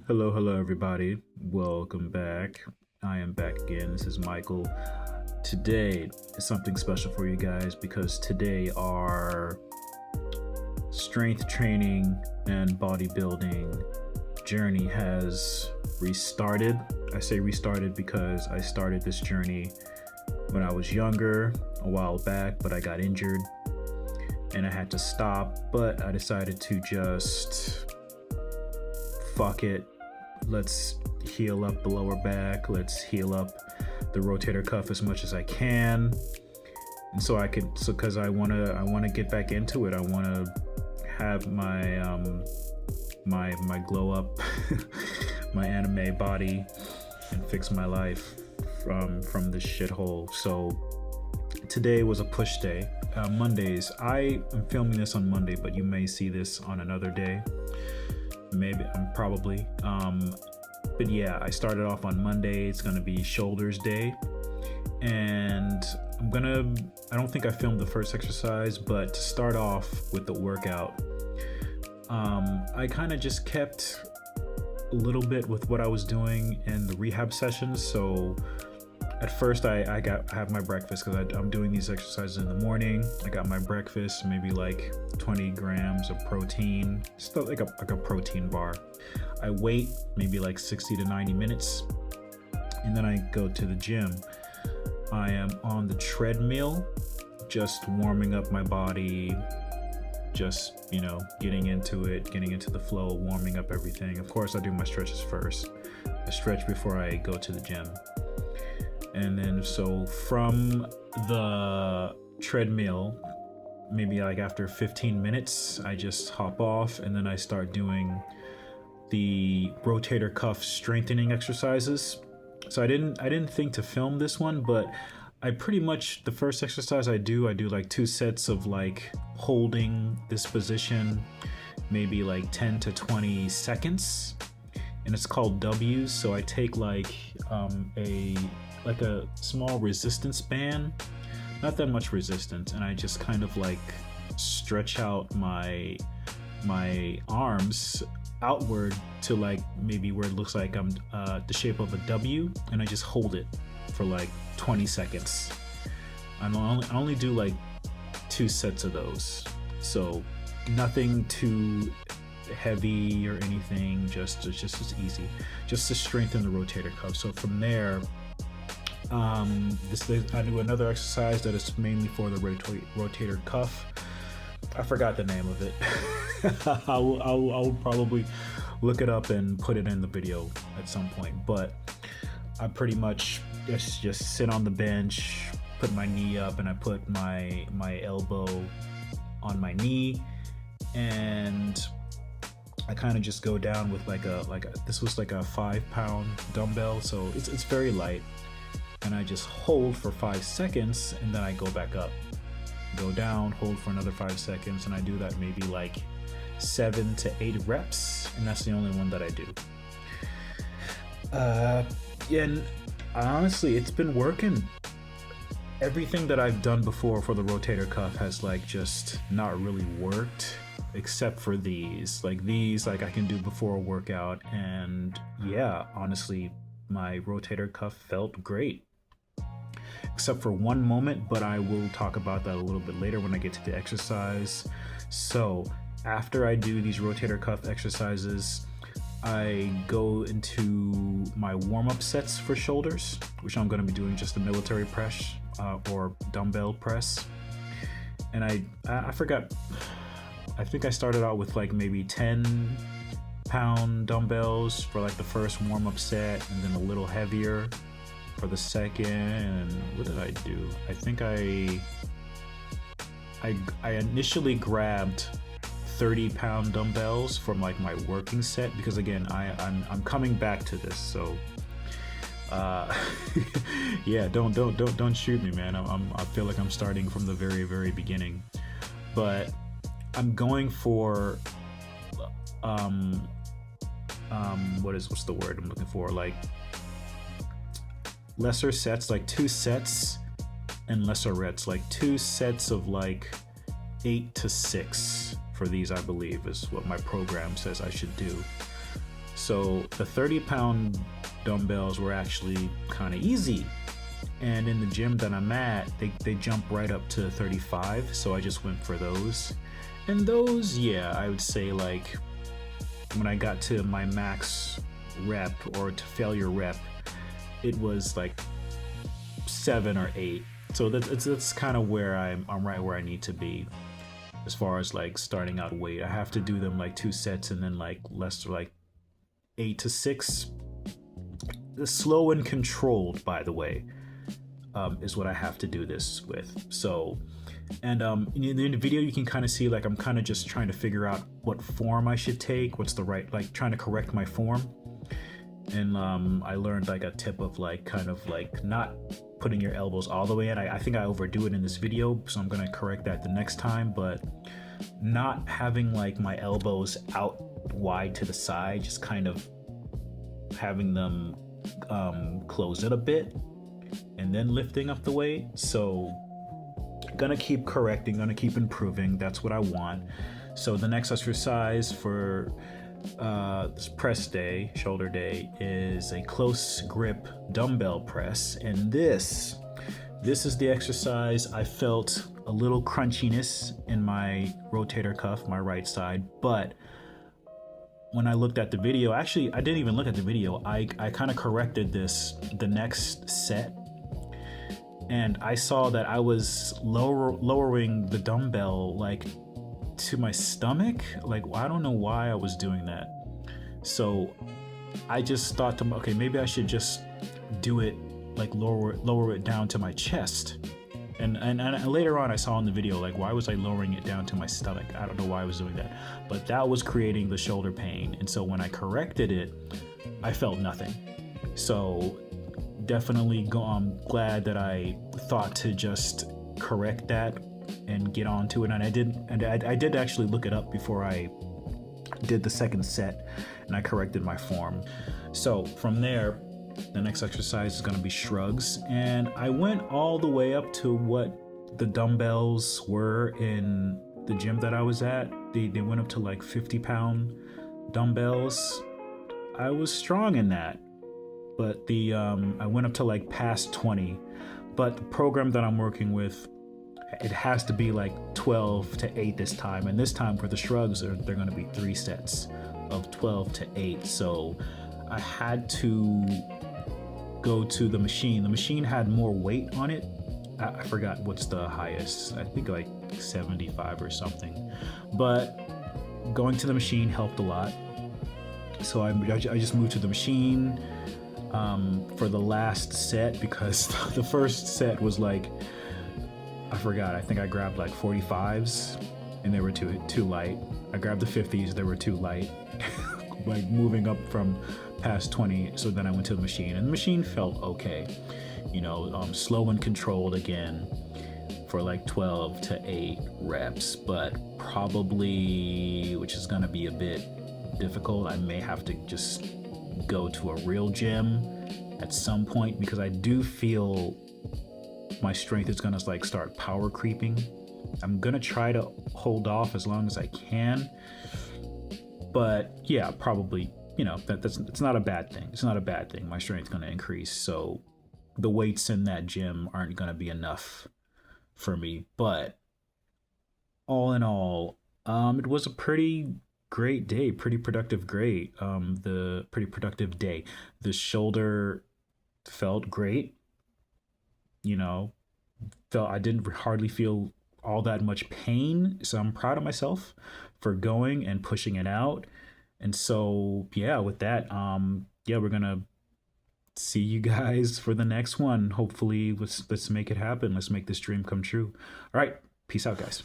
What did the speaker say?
Hello, everybody. Welcome back. I am back again. This is Michael. Today is something special for you guys because today our strength training and bodybuilding journey has restarted. I say restarted because I started this journey when I was younger, a while back, but I got injured and I had to stop. But I decided to just fuck it. Let's heal up the lower back. Let's heal up the rotator cuff as much as I can. And so because I wanna get back into it. I wanna have my my glow up, my anime body, and fix my life from this shithole. So today was a push day. Mondays. I am filming this on Monday, but you may see this on another day. Maybe probably but yeah, I started off on Monday. It's gonna be shoulders day, and I don't think I filmed the first exercise, but to start off with the workout, I kind of just kept a little bit with what I was doing in the rehab sessions. So at first I have my breakfast because I'm doing these exercises in the morning. I got my breakfast, maybe like 20 grams of protein, stuff like a protein bar. I wait maybe like 60 to 90 minutes, and then I go to the gym. I am on the treadmill, just warming up my body, just, getting into it, getting into the flow, warming up everything. Of course, I do my stretches first. I stretch before I go to the gym. And then so from the treadmill, maybe like after 15 minutes, I just hop off and then I start doing the rotator cuff strengthening exercises. So I didn't think to film this one, but I pretty much, the first exercise I do like 2 sets of like holding this position, maybe like 10 to 20 seconds. And it's called W's. So I take like a small resistance band, not that much resistance, and I just kind of like stretch out my arms outward to like maybe where it looks like I'm the shape of a W, and I just hold it for like 20 seconds. I only do like 2 sets of those, so nothing too heavy or anything, just as easy, just to strengthen the rotator cuff. So from there, I do another exercise that is mainly for the rotator cuff. I forgot the name of it. I'll probably look it up and put it in the video at some point. But I pretty much just sit on the bench, put my knee up, and I put my elbow on my knee, and I kind of just go down with this was like a 5-pound dumbbell, so it's very light. And I just hold for 5 seconds, and then I go back up, go down, hold for another 5 seconds, and I do that maybe like 7 to 8 reps, and that's the only one that I do. Yeah, and honestly, it's been working. Everything that I've done before for the rotator cuff has like just not really worked, except for these. Like I can do before a workout, and yeah, honestly, my rotator cuff felt great. Except for one moment, but I will talk about that a little bit later when I get to the exercise. So after I do these rotator cuff exercises, I go into my warm-up sets for shoulders, which I'm going to be doing just a military press or dumbbell press. And I forgot, I think I started out with like maybe 10-pound dumbbells for like the first warm-up set, and then a little heavier for the second. And what did I do? I think I initially grabbed 30-pound dumbbells from like my working set, because again, I'm coming back to this, so yeah, don't shoot me, man. I feel like I'm starting from the very beginning, but I'm going for what's the word I'm looking for, like lesser sets, like 2 sets, and lesserettes, like 2 sets of like 8 to 6 for these, I believe, is what my program says I should do. So the 30-pound dumbbells were actually kind of easy. And in the gym that I'm at, they jump right up to 35. So I just went for those. And those, yeah, I would say like when I got to my max rep or to failure rep, it was like 7 or 8. So that's kind of where I'm right where I need to be as far as like starting out weight. I have to do them like 2 sets and then like less like 8 to 6. Slow and controlled, by the way, is what I have to do this with. So, and in the video you can kind of see like I'm kind of just trying to figure out what form I should take, what's the right, like trying to correct my form. And I learned like a tip of like kind of like not putting your elbows all the way in. I think I overdo it in this video, so I'm gonna correct that the next time, but not having like my elbows out wide to the side, just kind of having them close it a bit and then lifting up the weight. So gonna keep correcting, gonna keep improving. That's what I want. So the next exercise for this press day, shoulder day, is a close grip dumbbell press. And this is the exercise. I felt a little crunchiness in my rotator cuff, my right side, but when I looked at the video, actually I didn't even look at the video, I kind of corrected this the next set, and I saw that I was lowering the dumbbell like to my stomach. Like, I don't know why I was doing that. So I just thought to, okay, maybe I should just do it like lower it down to my chest. And later on I saw in the video, like, why was I lowering it down to my stomach? I don't know why I was doing that, but that was creating the shoulder pain. And so when I corrected it, I felt nothing. So definitely I'm glad that I thought to just correct that and get onto it. And I did actually look it up before I did the second set, and I corrected my form. So from there, the next exercise is going to be shrugs, and I went all the way up to what the dumbbells were in the gym that I was at. They went up to like 50-pound dumbbells. I was strong in that, but I went up to like past 20. But the program that I'm working with, it has to be like 12 to 8 this time, and this time for the shrugs they're going to be 3 sets of 12 to 8. So I had to go to the machine. The machine had more weight on it. I forgot what's the highest. I think like 75 or something. But going to the machine helped a lot. So I just moved to the machine for the last set, because the first set was like, I forgot, I think I grabbed like 45s and they were too light. I grabbed the 50s, they were too light. Like moving up from past 20, so then I went to the machine, and the machine felt okay. You know, slow and controlled again for like 12 to 8 reps, but probably, which is gonna be a bit difficult, I may have to just go to a real gym at some point, because I do feel my strength is gonna like start power creeping. I'm gonna try to hold off as long as I can, but yeah, probably, you know, it's not a bad thing. It's not a bad thing. My strength's gonna increase, so the weights in that gym aren't gonna be enough for me. But all in all, it was a pretty great day, pretty productive day. The shoulder felt great. You know, I didn't hardly feel all that much pain, so I'm proud of myself for going and pushing it out. And so yeah, with that, yeah, we're gonna see you guys for the next one. Hopefully let's make it happen. Let's make this dream come true. All right, peace out, guys.